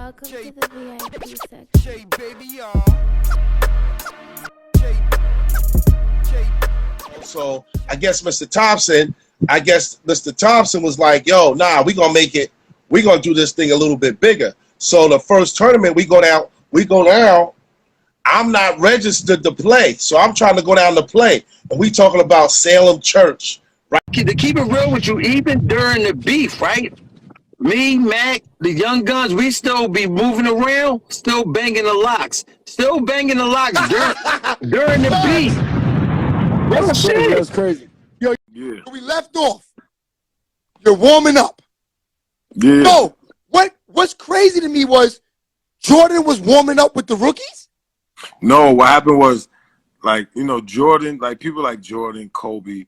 Welcome to the VIP section. So I guess Mr. Thompson was like, yo, nah, we're gonna do this thing a little bit bigger. So the first tournament we go down, I'm not registered to play. So I'm trying to go down to play. And we talking about Salem Church. Right? To keep it real with you, even during the beef, right? Me, Mac, the young guns, we still be moving around, still banging the locks during the beef. That's crazy. That's crazy. Yo, yeah. We left off. You're warming up. Yeah. No, what's crazy to me was Jordan was warming up with the rookies? No, what happened was, like, Jordan, like people like Jordan, Kobe.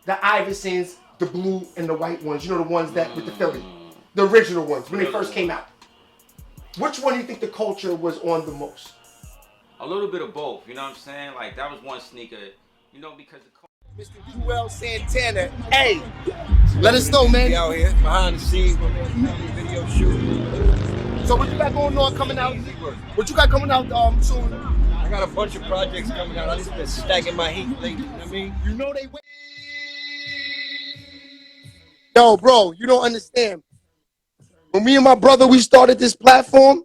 The Iversons, the blue and the white ones, the ones that with the Philly, the original ones when they first came out. Which one do you think the culture was on the most? A little bit of both, you know what I'm saying? Like, that was one sneaker, because the Mr. Joel Santana, hey, let us know, man. We out here behind the scenes with video shoot. So what you got going on coming out? What you got coming out soon? I got a bunch of projects coming out. I just been stacking my heat lately. You know what I mean? You know they wait. Yo, bro, you don't understand. When me and my brother, we started this platform,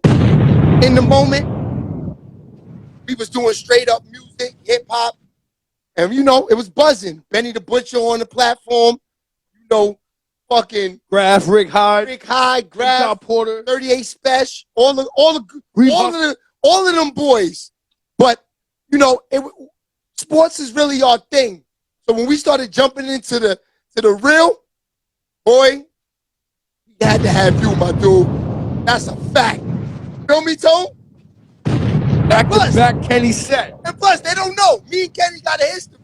in the moment, we was doing straight up music, hip hop, and it was buzzing. Benny the Butcher on the platform, fucking Graf, Rick Hyde, Graf, Porter, 38 Special, all of them boys. But sports is really our thing. So when we started jumping into the real, boy, we had to have you, my dude. That's a fact. You feel me, Tone? Back to back Kenny set. And plus, they don't know. Me and Kenny got a history.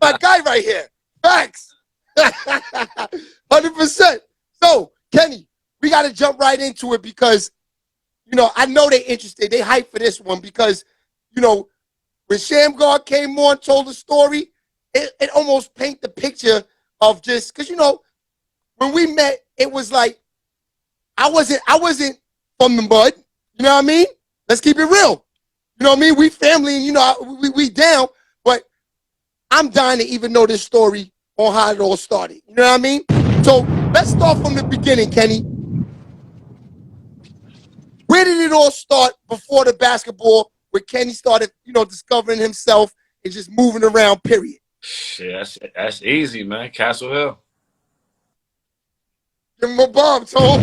My guy right here. Facts. 100%. So, Kenny, we got to jump right into it because, I know they're interested. They hyped for this one because, when Shamgar came on, told the story, it almost paint the picture of just, because, when we met, it was like, I wasn't from the mud. You know what I mean? Let's keep it real. You know what I mean? We family and, we down, but I'm dying to even know this story on how it all started. You know what I mean? So let's start from the beginning, Kenny. Where did it all start before the basketball, where Kenny started, discovering himself and just moving around, period? Shit, that's easy, man. Castle Hill. Give him a bomb, Tom.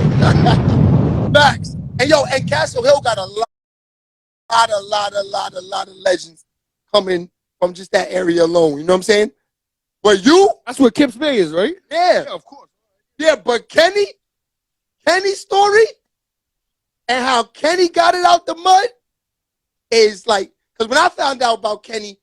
Facts. And Castle Hill got a lot of legends coming from just that area alone. You know what I'm saying? But that's where Kips Bay is, right? Yeah, of course. Yeah, but Kenny's story and how Kenny got it out the mud is like, because when I found out about Kenny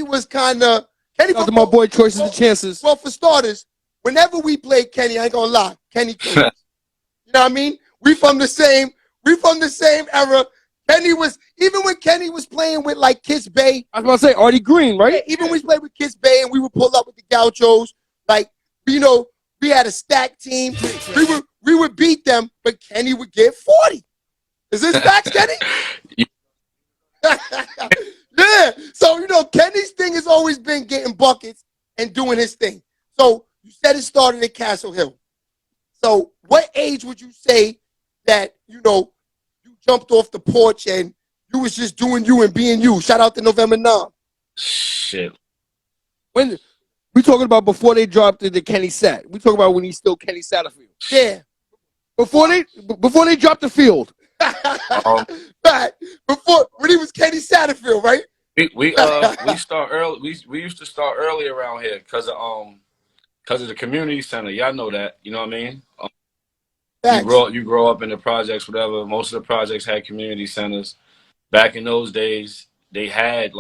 was kind of to my boy Choices and Chances. Well, for starters, whenever we play Kenny, I ain't gonna lie, Kenny kills. You know what I mean? We from the same era. Even when Kenny was playing with like Kiss Bay. I was about to say Artie Green, right? Yeah, even when we played with Kiss Bay and we would pull up with the Gauchos, like, we had a stack team. We would beat them, but Kenny would get 40. Is this facts, Kenny? Yeah. So, Kenny's thing has always been getting buckets and doing his thing. So you said it started at Castle Hill. So what age would you say that, you jumped off the porch and you was just doing you and being you? Shout out to November 9. Shit. When we talking about before they dropped the Kenny set. We talking about when he's still Kenny Satterfield. Yeah. Before they dropped the field. Right. When he was Kenny Satterfield, right? We start early. We used to start early around here because of the community center. Y'all know that. You know what I mean? You grow up in the projects, whatever. Most of the projects had community centers. Back in those days, they had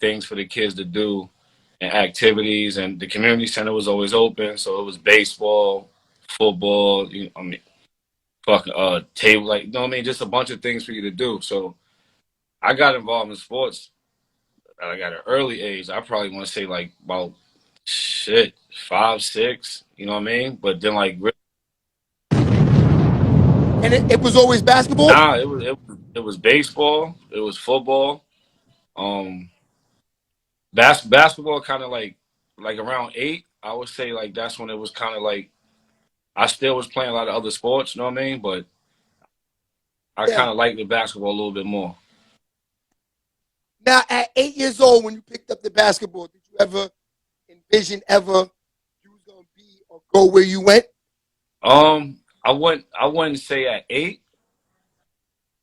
things for the kids to do and activities, and the community center was always open. So it was baseball, football, table, just a bunch of things for you to do. So I got involved in sports at an early age. I probably want to say like about 5, 6, you know what I mean? But then And it was always basketball? Nah, it was baseball, it was football. Um, basketball kind of like around 8. I would say like that's when it was kind of like I still was playing a lot of other sports. You know what I mean? But I Yeah. kind of liked the basketball a little bit more. Now, at 8 years old, when you picked up the basketball, did you ever envision you was gonna be or go where you went? I wouldn't say at 8.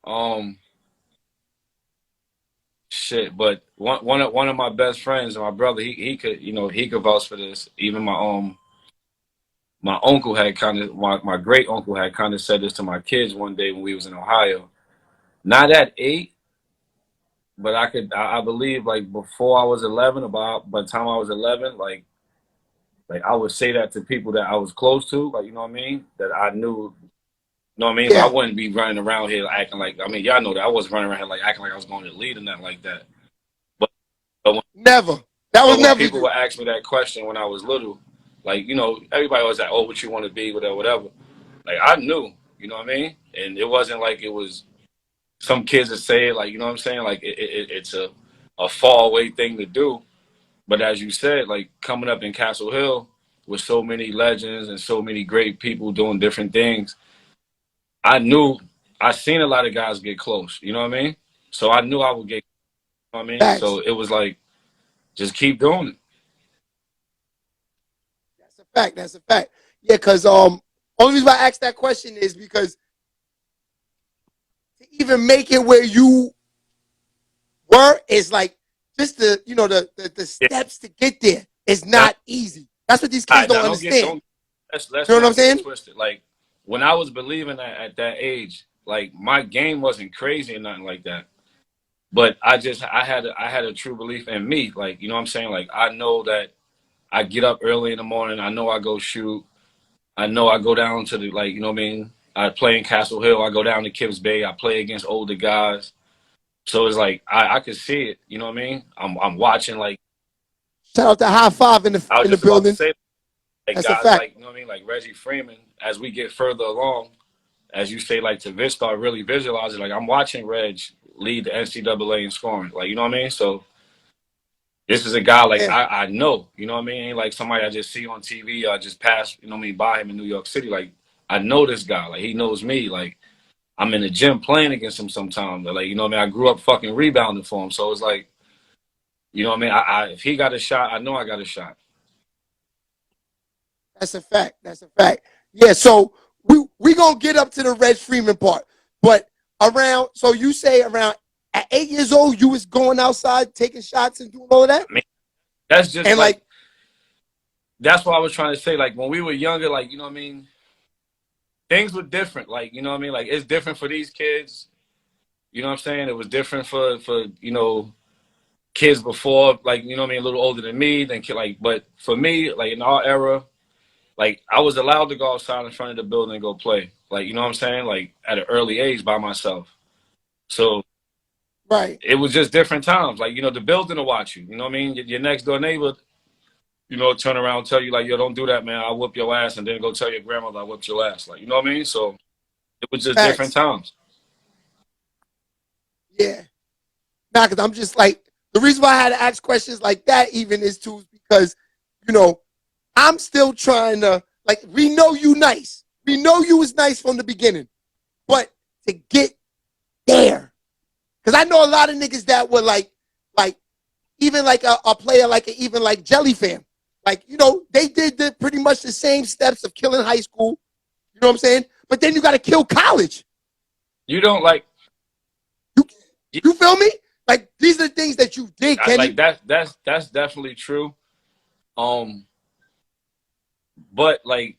Um, shit, but one of my best friends and my brother, he could he could vouch for this. Even my uncle had kind of my great uncle had kind of said this to my kids one day when we was in Ohio. Not at 8, but I believe like before I was 11, about by the time I was 11, like I would say that to people that I was close to, like you know what I mean, that I knew. You know what I mean? Like, I Yeah. wouldn't be running around here acting like, I mean, y'all know that I wasn't running around here like acting like I was going to lead or nothing like that. But but when, Never. That was but when never people you. would ask me that question when I was little, like, everybody was like, oh, what you want to be, whatever, whatever. Like, I knew, you know what I mean? And it wasn't like it was some kids that say it, like, you know what I'm saying? Like, it's a far away thing to do. But as you said, like, coming up in Castle Hill with so many legends and so many great people doing different things, I knew I seen a lot of guys get close, you know what I mean? So I knew I would get, you know what I mean? So Facts. it was like, just keep doing it. That's a fact. That's a fact. Yeah, because only reason why I asked that question is because to even make it where you were is like just the Yeah. steps to get there is Now, not easy. That's what these all kids right, now don't understand. let's You know what I'm not get it saying? twisted. Like when I was believing that at that age, like my game wasn't crazy or nothing like that. But I had a true belief in me. Like, you know what I'm saying? Like I know that I get up early in the morning, I know I go shoot. I know I go down to the like, you know what I mean? I play in Castle Hill, I go down to Kips Bay, I play against older guys. So it's like I could see it, you know what I mean? I'm watching like Shout out to High Five in the I was in the just about to building. say like That's a guys fact. like, you know what I mean, like Reggie Freeman, as we get further along, as you say, like to start really visualizing, like I'm watching Reg lead the NCAA in scoring. Like, you know what I mean? So this is a guy like Yeah, I know, you know what I mean? Ain't like somebody I just see on TV, I just pass, you know what I mean, by him in New York City. Like I know this guy, like he knows me. Like I'm in the gym playing against him sometimes. Like, you know what I mean? I grew up fucking rebounding for him. So it's like, you know what I mean? If he got a shot, I know I got a shot. that's a fact. That's a fact. Yeah, so we gonna get up to the Red Freeman part, but around so you say around at 8 years old you was going outside taking shots and doing all of that, I mean, that's just and like that's what I was trying to say. Like when we were younger, like, you know what I mean? Things were different. Like, you know what I mean? Like it's different for these kids. You know what I'm saying? It was different for kids before, like, you know what I mean, a little older than me, but for me, like in our era, like I was allowed to go outside in front of the building and go play. Like, you know what I'm saying? Like at an early age by myself. So right. it was just different times. Like, the building will watch you. You know what I mean? Your next door neighbor, turn around and tell you like, yo, don't do that, man. I'll whoop your ass, and then go tell your grandmother I whipped your ass. Like, you know what I mean? So it was just different Facts. times. Yeah. Nah, because I'm just like the reason why I had to ask questions like that even is too because I'm still trying to like we know you nice. We know you was nice from the beginning. But to get there. Because I know a lot of niggas that were like even like a player like even like Jelly Fam. Like, they did pretty much the same steps of killing high school. You know what I'm saying? But then you gotta kill college. You don't like You feel me? Like these are the things that you did, Kenny. like that's definitely true. But like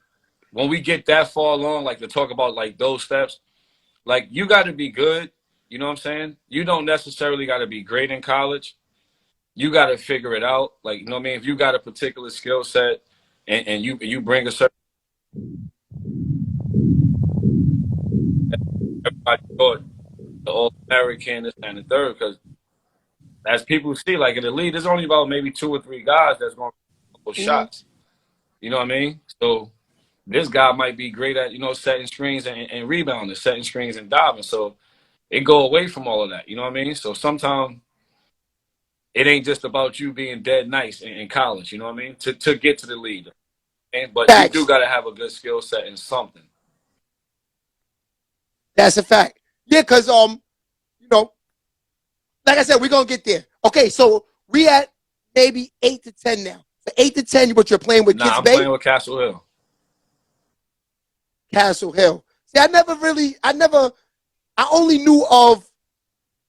when we get that far along, like to talk about like those steps, like you got to be good. You know what I'm saying? You don't necessarily got to be great in college. You got to figure it out. Like, you know what I mean? If you got a particular skill set and you bring a certain everybody good, the All American, this and the third, because as people see, like in the league, there's only about maybe 2 or 3 guys that's going to go Mhm. shots. You know what I mean? So this guy might be great at, setting screens and rebounding, setting screens and diving. So it go away from all of that. You know what I mean? So sometimes it ain't just about you being dead nice in college. You know what I mean? To get to the league, but you do Facts. got to have a good skill set in something. That's a fact. Yeah, because you know, like I said, we're gonna get there. Okay, so we at maybe 8 to 10 now. So 8 to 10, but you're playing with Nah, Kids I'm Bay, playing with Castle Hill. Castle Hill. See, I only knew of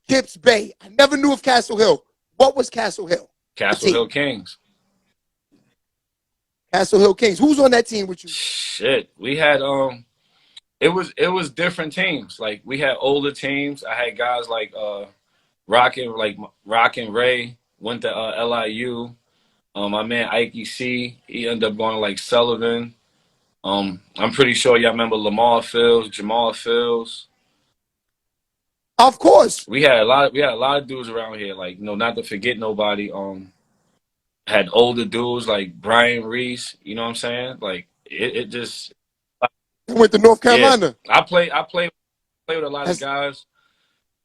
Kips Bay. I never knew of Castle Hill. What was Castle Hill? Castle Hill Kings. Castle Hill Kings. Who's on that team with you? Shit, we had it was different teams. Like we had older teams. I had guys like Rock and Ray went to LIU. My man Ike C, he ended up going to like Sullivan. I'm pretty sure y'all remember Lamar Fields, Jamal Fields. Of course. We had a lot of dudes around here, like, not to forget nobody. Had older dudes like Brian Reese, you know what I'm saying? Like it just went to North Carolina. Yeah, I play with a lot of guys.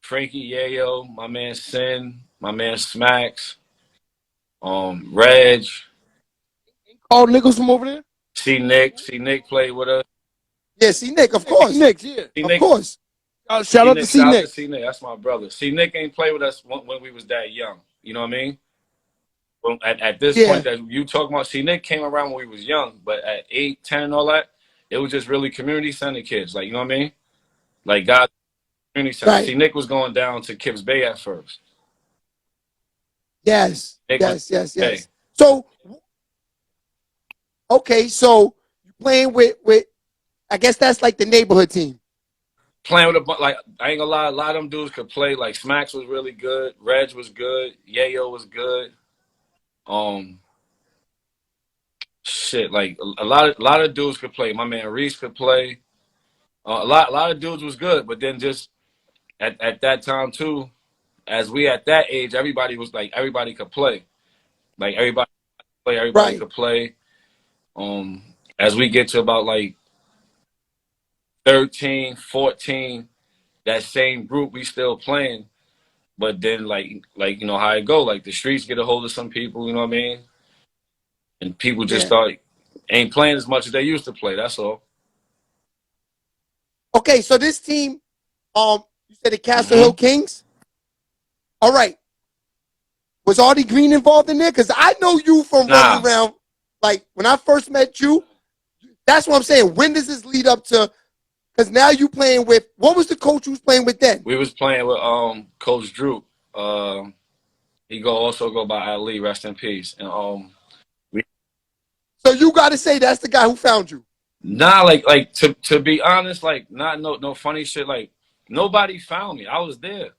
Frankie Yayo, my man Sin, my man Smacks, Reg. All niggas from over there? See Nick played with us. Yeah, see Nick, of course. Nick, yeah. Of course. Shout out to C Nick. C Nick, that's my brother. C Nick ain't played with us when we was that young. You know what I mean? Well, at this point that you talking about, C Nick came around when we was young, but at 8, 10, and all that, it was just really community center kids. Like, you know what I mean? Like God community center. Right. See, Nick was going down to Kips Bay at first. Yes. Nick Yes. So okay, so you playing with I guess that's like the neighborhood team. Playing with I ain't gonna lie, a lot of them dudes could play. Like Smacks was really good, Reg was good, Yayo was good. Shit, like a lot of dudes could play. My man Reese could play. A lot of dudes was good, but then just at that time too, as we at that age, everybody could play. Like everybody could play. As we get to about like 13, 14, that same group we still playing, but then like you know how it go. Like the streets get a hold of some people, you know what I mean? And people just start ain't playing as much as they used to play. That's all. Okay, so this team, you said the Castle Hill Kings. All right. Was Artie Green involved in there? Because I know you from running around. Like when I first met you, that's what I'm saying. When does this lead up to? Because now you playing with, what was the coach you was playing with then? We was playing with Coach Drew. He also go by Ali, rest in peace. And so you got to say that's the guy who found you. Nah, like to be honest, like not no funny shit. Like nobody found me. I was there.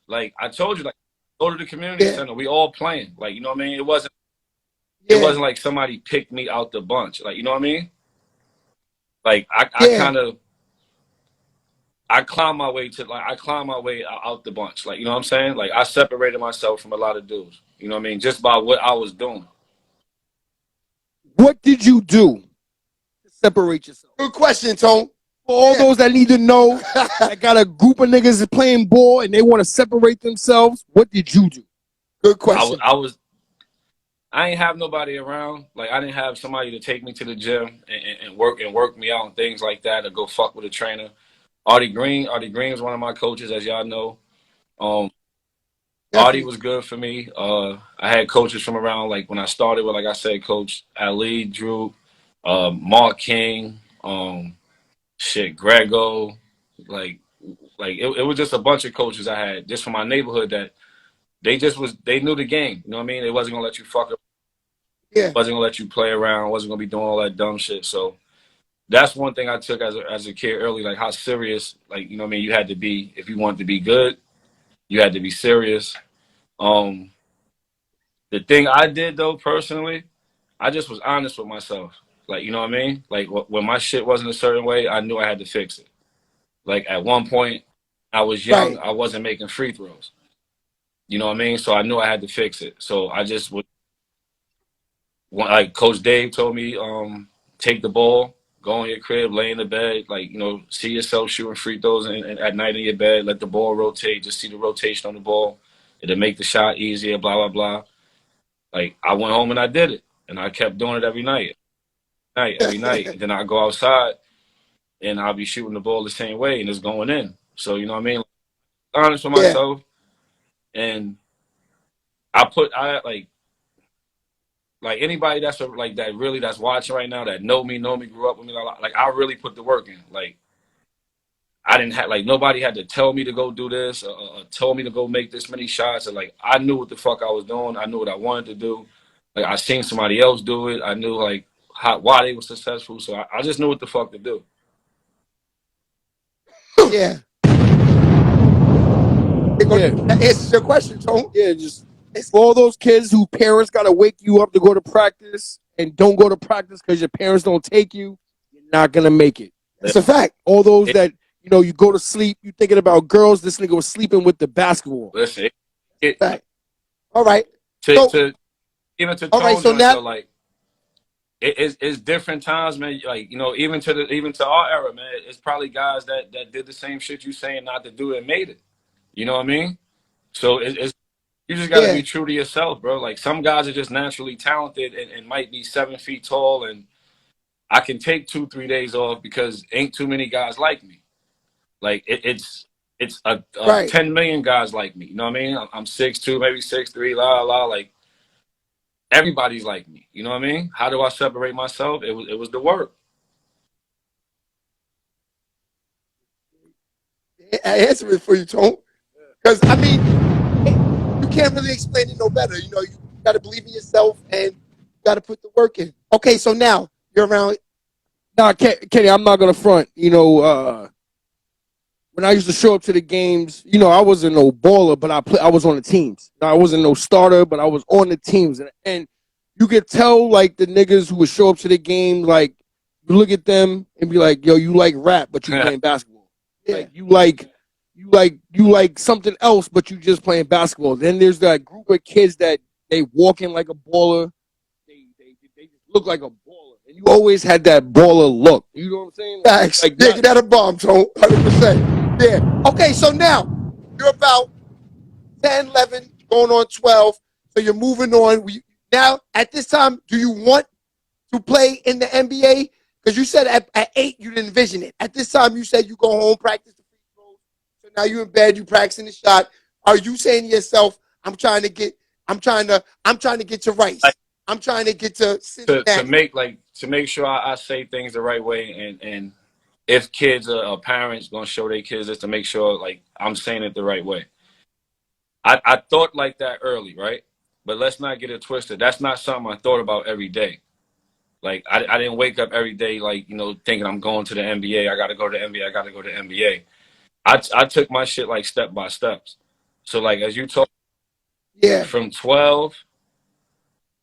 Like I told you, like go to the community center. We all playing. Like you know what I mean. It wasn't like somebody picked me out the bunch. Like you know what I mean. Like I climbed my way out the bunch. Like you know what I'm saying. Like I separated myself from a lot of dudes. You know what I mean. Just by what I was doing. What did you do to separate yourself? Good question, Tone. For all those that need to know, that got a group of niggas that's playing ball and they want to separate themselves, what did you do? Good question. I ain't have nobody around. Like I didn't have somebody to take me to the gym and work me out and things like that, or go fuck with a trainer. Artie Green was one of my coaches, as y'all know. Artie was good for me. I had coaches from around, like when I started with, like I said, Coach Ali, Drew, Mark King, Grego, like it was just a bunch of coaches I had just from my neighborhood that they knew the game. You know what I mean? They wasn't gonna let you fuck up. Yeah. Wasn't gonna let you play around. Wasn't gonna be doing all that dumb shit. So that's one thing I took as a kid early, like how serious, like, you know what I mean, you had to be. If you wanted to be good, you had to be serious. The thing I did though, personally, I just was honest with myself. Like, you know what I mean? Like when my shit wasn't a certain way, I knew I had to fix it. Like at one point, I was young, I wasn't making free throws. You know what I mean? So I knew I had to fix it. So I just would, like Coach Dave told me, take the ball, go in your crib, lay in the bed, like, you know, see yourself shooting free throws and at night in your bed, let the ball rotate, just see the rotation on the ball. It'll make the shot easier, blah, blah, blah. Like, I went home and I did it. And I kept doing it every night, every night. And then I go outside and I'll be shooting the ball the same way and it's going in. So, you know what I mean? Honest with myself. And I like anybody that's like that really that's watching right now that know me, grew up with me. Like I really put the work in. Like I didn't have like nobody had to tell me to go do this or told me to go make this many shots. Or like I knew what the fuck I was doing. I knew what I wanted to do. Like I seen somebody else do it. I knew like why they were successful. So I just knew what the fuck to do. Yeah. That answers your question, Tone. Yeah, just for all those kids who parents gotta wake you up to go to practice and don't go to practice because your parents don't take you, you're not gonna make it. That's a fact. All those that you know, you go to sleep, you thinking about girls. This nigga was sleeping with the basketball. Listen, fact. All right. All right. So now, so like, it's different times, man. Like you know, even to our era, man. It's probably guys that did the same shit you saying not to do and made it. You know what I mean? So it's you just got to be true to yourself, bro. Like some guys are just naturally talented and might be 7 feet tall, and I can take 2-3 days off because ain't too many guys like me. Like it's 10 million guys like me. You know what I mean? I'm 6'2", maybe 6'3", like everybody's like me. You know what I mean? How do I separate myself? It was the work. I answer it for you, Tone. Because I mean, you can't really explain it no better. You know, you got to believe in yourself and you got to put the work in. Okay, so now you're around. Nah, Kenny, I'm not gonna front. You know, when I used to show up to the games, you know, I wasn't no baller, but I was on the teams. I wasn't no starter, but I was on the teams, and you could tell like the niggas who would show up to the game, like you look at them and be like, yo, you like rap, but you playing basketball. Like you like something else, but you just playing basketball. Then there's that group of kids that they walking like a baller, they just look like a baller, and you always had that baller look. You know what I'm saying? Facts. Like, get that a bomb, Tone. 100%. Yeah. Okay, so now you're about 10, 11, going on 12. So you're moving on. Now, at this time, do you want to play in the NBA? Because you said at 8 you didn't envision it. At this time, you said you go home, practice the free throws. So now you're in bed, you practicing the shot. Are you saying to yourself, I'm trying to get to Rice. I'm trying to get to Cincinnati. To make sure I say things the right way, and if kids or parents gonna show their kids this, to make sure like I'm saying it the right way. I thought like that early, right? But let's not get it twisted. That's not something I thought about every day. Like I didn't wake up every day like, you know, thinking I'm going to the NBA. I got to go to the NBA. I got to go to the NBA. I took my shit like step by steps. So like as you talk, from 12.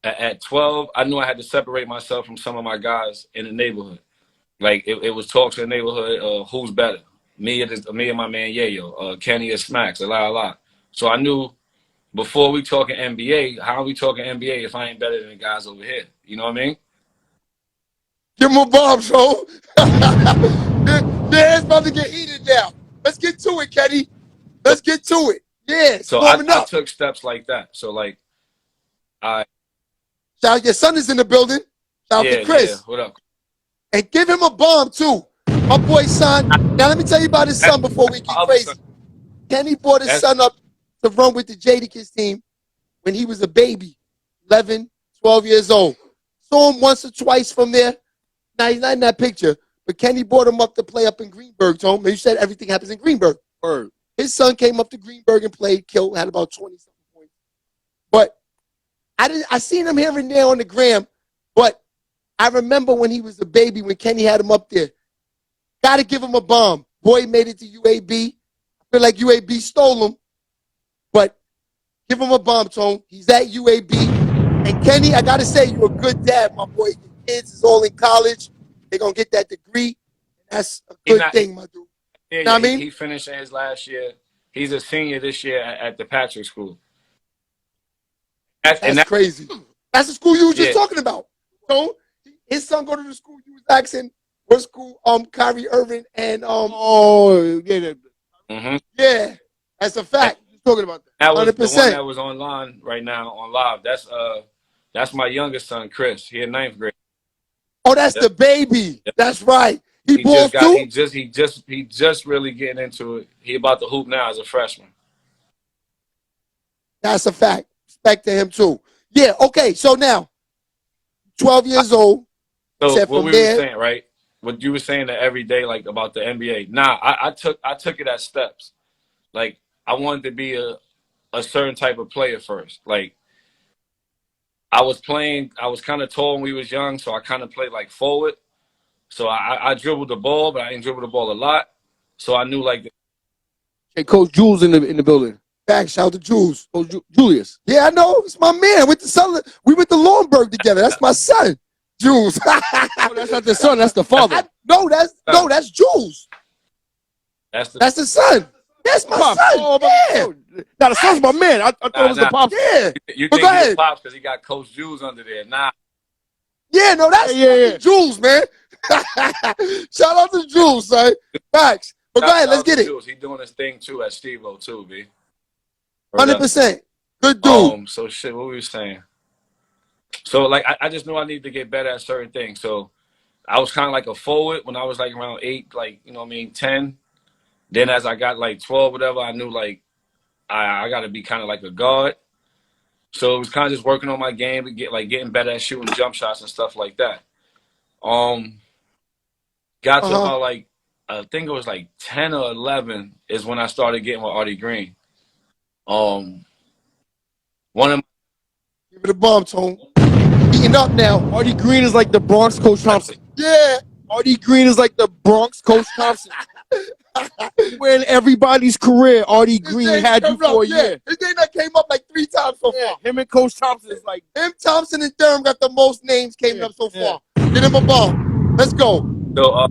At 12, I knew I had to separate myself from some of my guys in the neighborhood. Like it was talks in the neighborhood. Who's better, me and my man Yayo, Kenny or Smacks, a lot. So I knew before we talking NBA, how are we talking NBA if I ain't better than the guys over here? You know what I mean? Give him a bomb, Joe. Yeah, it's about to get heated now. Let's get to it, Kenny. Let's get to it. Yeah, so I took steps like that. So like, your son is in the building. Shout out to Chris. Yeah. What up? And give him a bomb too. My boy's son. Now let me tell you about his son before we get crazy. Kenny brought his son up to run with the Jadakiss team when he was a baby, 11, 12 years old. Saw him once or twice from there. Now he's not in that picture, but Kenny brought him up to play up in Greenberg. Told him, you said everything happens in Greenberg. His son came up to Greenberg and played, killed, had about 20-something points. But I seen him here and there on the gram, but I remember when he was a baby, when Kenny had him up there. Got to give him a bomb. Boy made it to UAB. I feel like UAB stole him, but give him a bomb, Tone. He's at UAB. And Kenny, I got to say, you're a good dad, my boy. Your kids is all in college. They're going to get that degree. That's a good thing, my dude. Yeah, you know what I mean? He finished his last year. He's a senior this year at the Patrick School. That's crazy. That's the school you were just talking about. So his son go to the school you was asking what school? Kyrie Irving and Oh, yeah, yeah, that's a fact. You're talking about that. That was the one 100%. that was online right now on live. That's my youngest son, Chris. He in 9th grade. Oh, that's Yep. the baby. Yep. That's right. He He balls just got too. he just really getting into it. He about to hoop now as a freshman. That's a fact. Respect to him too. Yeah. Okay. So now, 12 years old. So Said what from we were there. saying, right? What you were saying that every day, like about the NBA. Nah, I took it as steps. Like I wanted to be a certain type of player first. Like I was kind of tall when we was young, so I kind of played like forward. So I dribbled the ball, but I didn't dribble the ball a lot. So I knew like. Hey, Coach Jules in the building. Back, shout out to Jules. Coach Julius. Yeah, I know. It's my man. We went to Laurinburg together. That's my son, Jules. Oh, that's not the son. That's the father. That's Jules. That's the son. That's my Pops. son. Oh, Yeah. now the son's my man. I thought it was the pops. Yeah. You But think go he's ahead. pops because he got Coach Jules under there? Nah. Yeah, no, that's Yeah. Jules, man. Shout out to Jules, son. Facts. But go ahead, let's get it. Jules. He doing his thing too at Steve-O too, B. 100%. Good dude. So shit, what we were saying. So like I just knew I needed to get better at certain things. So I was kind of like a forward when I was like around 8, like, you know what I mean, 10. Then as I got like 12, whatever, I knew like I got to be kind of like a guard. So it was kind of just working on my game and getting better at shooting jump shots and stuff like that. Got to about like, I think it was like 10 or 11 is when I started getting with Artie Green. One of Give it a bomb, Tone. Beating up now. Artie Green is like the Bronx Coach Thompson. Yeah. Artie Green is like the Bronx Coach Thompson. When everybody's career, Artie Green had you for a year. His name that came up like 3 times so far. Him and Coach Thompson is like him, Thompson, and Durham got the most names came up so far. Get him a bomb. Let's go. So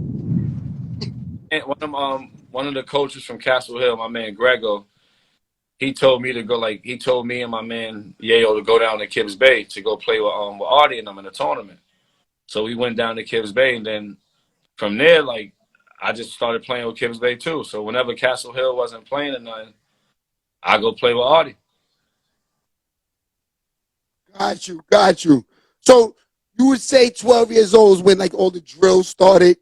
one of the coaches from Castle Hill, my man Grego, he told me and my man Yayo to go down to Kibbs Bay to go play with Artie and them in a tournament. So we went down to Kibbs Bay, and then from there, like, I just started playing with Kibbs Bay too. So whenever Castle Hill wasn't playing or nothing, I go play with Artie. Got you. So you would say 12 years old is when like all the drills started?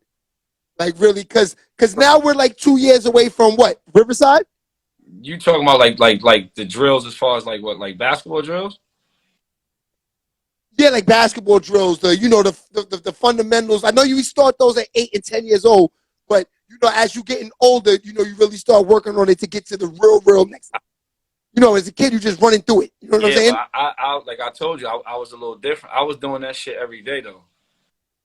Like really? Cause now we're like 2 years away from what? Riverside? You talking about like the drills as far as like what, like basketball drills? Yeah, like basketball drills, the fundamentals. I know you start those at 8 and 10 years old, but as you getting older, you really start working on it to get to the real next level. As a kid, you're just running through it. You know what I'm saying? I like I told you, I was a little different. I was doing that shit every day though.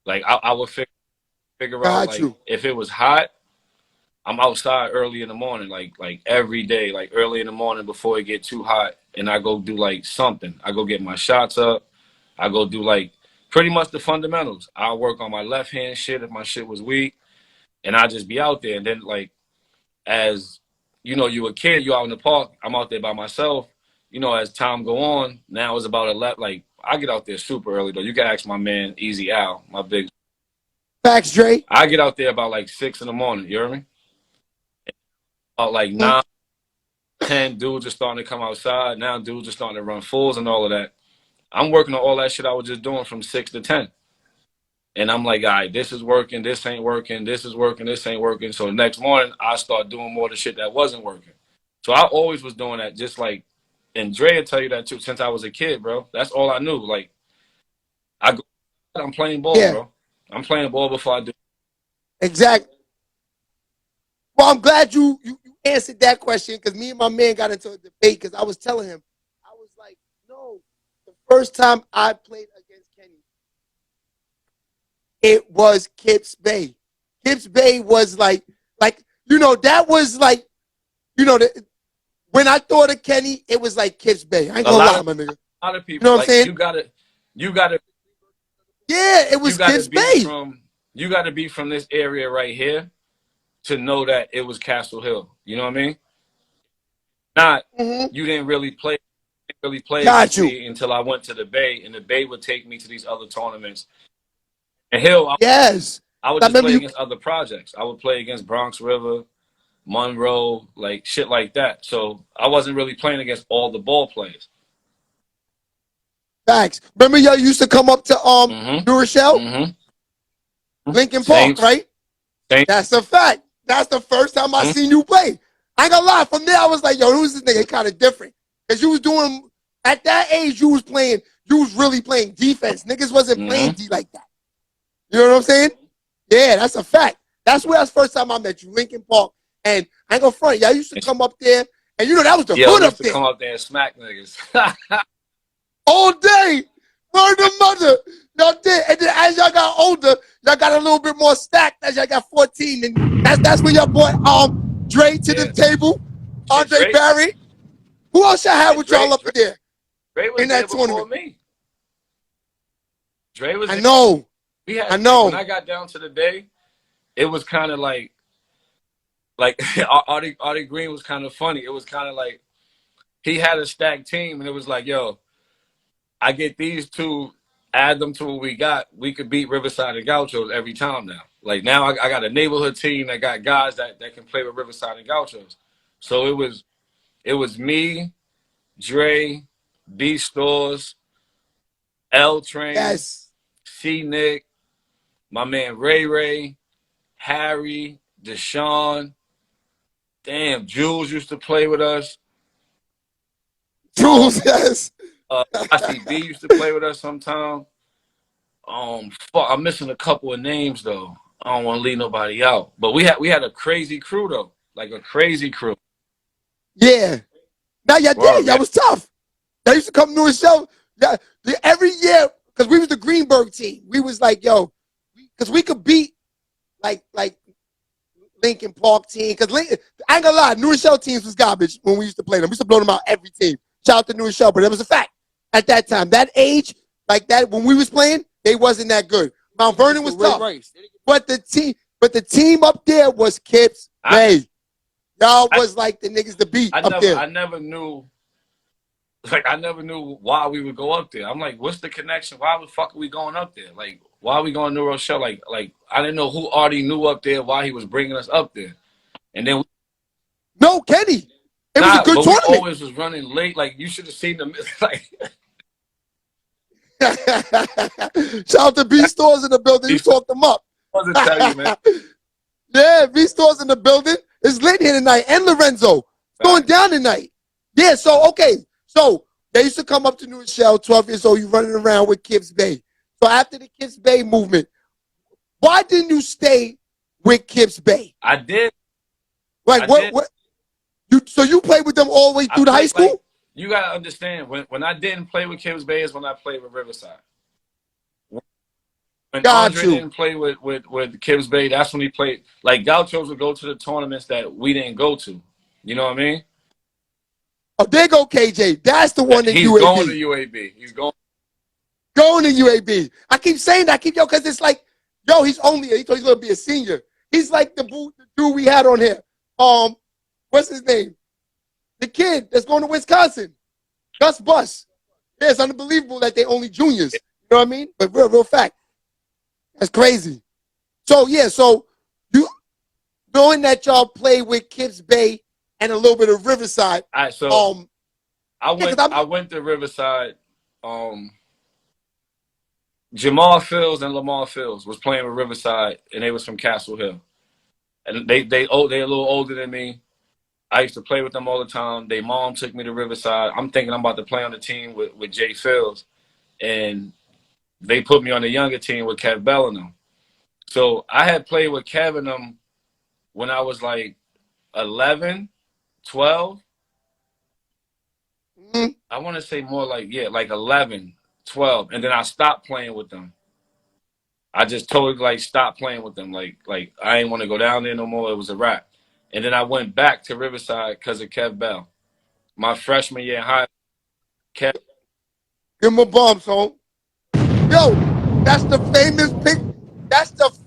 Like I would figure out like if it was hot, I'm outside early in the morning, like every day, like early in the morning before it get too hot, and I go do like something. I go get my shots up. I go do like pretty much the fundamentals. I'll work on my left hand shit if my shit was weak, and I just be out there. And then like as you a kid, you out in the park. I'm out there by myself. As time go on, now it's about 11. Like I get out there super early though. You can ask my man Easy Al, my big. Facts, Dre. I get out there about like 6 in the morning. You hear me? About like 9, 10 dudes are starting to come outside. Now dudes are starting to run fulls and all of that. I'm working on all that shit I was just doing from 6 to 10. And I'm like, all right, this is working, this ain't working, this is working, this ain't working. So the next morning, I start doing more of the shit that wasn't working. So I always was doing that, just like, and Dre will tell you that too, since I was a kid, bro. That's all I knew. Like, I'm playing ball, bro. I'm playing ball before I do. Exactly. Well, I'm glad you answered that question, because me and my man got into a debate, because I was telling him, I was like, no, the first time I played against Kenny, it was Kibbs Bay. Kibbs Bay was like that was like, when I thought of Kenny, it was like Kibbs Bay. I ain't gonna lie, my nigga. A lot of people, you know what I'm saying? You gotta. Yeah, it was Kibbs Bay. You gotta be from this area right here to know that it was Castle Hill. You know what I mean? You didn't really play Got you. until I went to the Bay, and the Bay would take me to these other tournaments. And Hill, yes, I would I just remember play you. against other projects. I would play against Bronx River, Monroe, like shit like that. So I wasn't really playing against all the ball players. Facts. Remember y'all used to come up to New Rochelle? Lincoln Park, Saints. right? Saints. That's a fact. That's the first time I seen you play. I ain't gonna lie. From there, I was like, yo, who's this nigga? Kind of different. Because you was doing, at that age, you was really playing defense. Niggas wasn't playing D like that. You know what I'm saying? Yeah, that's a fact. That's where that's the first time I met you, Lincoln Park. And I ain't gonna front. Y'all used to come up there, and you know that was the hood up there. Come up there and smack niggas. All day. Word of mother. Y'all did. And then as y'all got older, y'all got a little bit more stacked as y'all got 14. And that's when y'all brought Dre to the table. Andre Barrett. Who else y'all had with y'all up there? Dre was in that there tournament? before me. Dre was I know. I know. When I got down to the day, it was kind of like Artie Green was kind of funny. It was kind of like he had a stacked team, and it was like, yo, I get these two, add them to what we got, we could beat Riverside and Gauchos every time now. Like now I got a neighborhood team that got guys that can play with Riverside and Gauchos. So it was me, Dre, B Stores, L Train, C Nick, my man Ray, Harry, Deshaun. Damn, Jules used to play with us. Jules, yes. ICB used to play with us sometime. Fuck, I'm missing a couple of names though. I don't want to leave nobody out. But we had a crazy crew though, like a crazy crew. Yeah. Now y'all did. Y'all was tough. Y'all used to come to a show. Yeah, every year, because we was the Greenberg team. We was like, yo, because we could beat like Lincoln Park team. Because I ain't gonna lie, New Rochelle teams was garbage when we used to play them. We used to blow them out every team. Shout out to New Rochelle, but it was a fact at that time. That age, like that, when we was playing, they wasn't that good. Mount Vernon was tough, but the team up there was Kips Bay. Y'all was like the niggas to beat up there. I never knew why we would go up there. I'm like, what's the connection? Why the fuck are we going up there? Like, why are we going to New Rochelle? Like I didn't know who Artie knew up there, why he was bringing us up there. And then no, Kenny. It was a good tournament. We always was running late. Like, you should have seen them. Like, shout out to B Stores in the building. You talked them up. Wasn't tell you, man. Yeah, B Stores in the building. It's lit here tonight. And Lorenzo. It's going down tonight. Yeah, so, okay. So, they used to come up to New Rochelle, 12 years old. You running around with Kips Bay. So, after the Kips Bay movement, why didn't you stay with Kips Bay? I did. Like, what? So you played with them all the way through the high school? Like, you gotta understand, when I didn't play with Kips Bay is when I played with Riverside. When Andre didn't play with Kips Bay, that's when he played. Like, Gauchos would go to the tournaments that we didn't go to. You know what I mean? Oh, there go KJ. That's the one that He's UAB. Going to UAB. He's going to UAB. I keep saying that, because it's like, yo, he thought he's gonna be a senior. He's like the dude we had on here. What's his name? The kid that's going to Wisconsin. Gus Bus. Yeah, it's unbelievable that they only juniors. You know what I mean? But real fact. That's crazy. So, yeah, so you knowing that y'all play with Kips Bay and a little bit of Riverside. All right, so I went to Riverside. Jamal Fields and Lamar Fields was playing with Riverside, and they was from Castle Hill. And they a little older than me. I used to play with them all the time. Their mom took me to Riverside. I'm thinking I'm about to play on the team with Jay Fields. And they put me on the younger team with Kev Bell and them. So I had played with Kev and them when I was like 11, 12. Mm-hmm. I want to say more like 11, 12. And then I stopped playing with them. I just totally stopped playing with them. Like I didn't want to go down there no more. It was a wrap. And then I went back to Riverside because of Kev Bell. My freshman year in high school, Kev. Give him a bump, son. Yo, that's the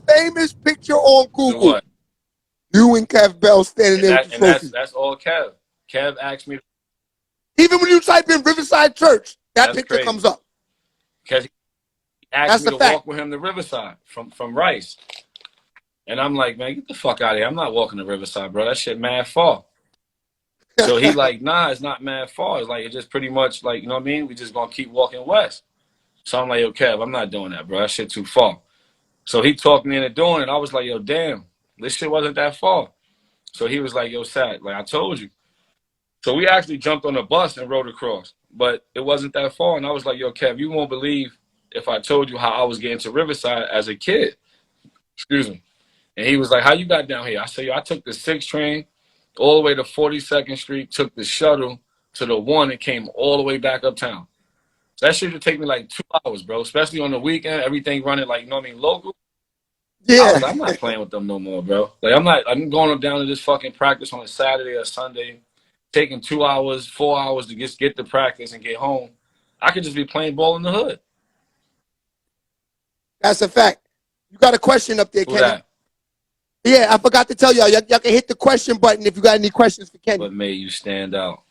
famous picture on Google. What? You and Kev Bell standing there with the trophy. That's all Kev. Kev asked me. Even when you type in Riverside Church, that picture comes up. Because he asked me to walk with him to Riverside from Rice. And I'm like, man, get the fuck out of here. I'm not walking to Riverside, bro. That shit mad far. So he like, nah, it's not mad far. It's like, it's just pretty much like, you know what I mean? We just gonna keep walking west. So I'm like, yo, Kev, I'm not doing that, bro. That shit too far. So he talked me into doing it. I was like, yo, damn, this shit wasn't that far. So he was like, yo, Sat, like I told you. So we actually jumped on a bus and rode across, but it wasn't that far. And I was like, yo, Kev, you won't believe if I told you how I was getting to Riverside as a kid. Excuse me. And he was like, how you got down here? I said, yo, I took the 6 train all the way to 42nd Street, took the shuttle to the 1 and came all the way back uptown. So that shit would take me like 2 hours, bro, especially on the weekend, everything running like, you know what I mean, local. Yeah. I was like, I'm not playing with them no more, bro. Like, I'm going down to this fucking practice on a Saturday or Sunday, taking 2 hours, 4 hours to just get to practice and get home. I could just be playing ball in the hood. That's a fact. You got a question up there, Who Kenny? that? Yeah, I forgot to tell y'all. Y'all can hit the question button if you got any questions for Kenny. What made you stand out?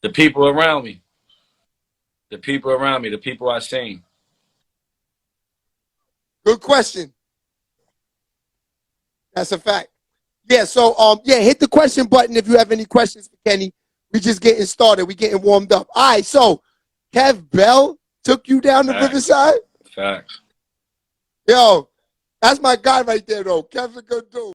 The people around me. The people around me. The people I seen. Good question. That's a fact. Yeah, so yeah, hit the question button if you have any questions for Kenny. We just getting started. We getting warmed up. All right, so Kev Bell took you down to Riverside? Facts. Yo, that's my guy right there, though. Kev's a good dude.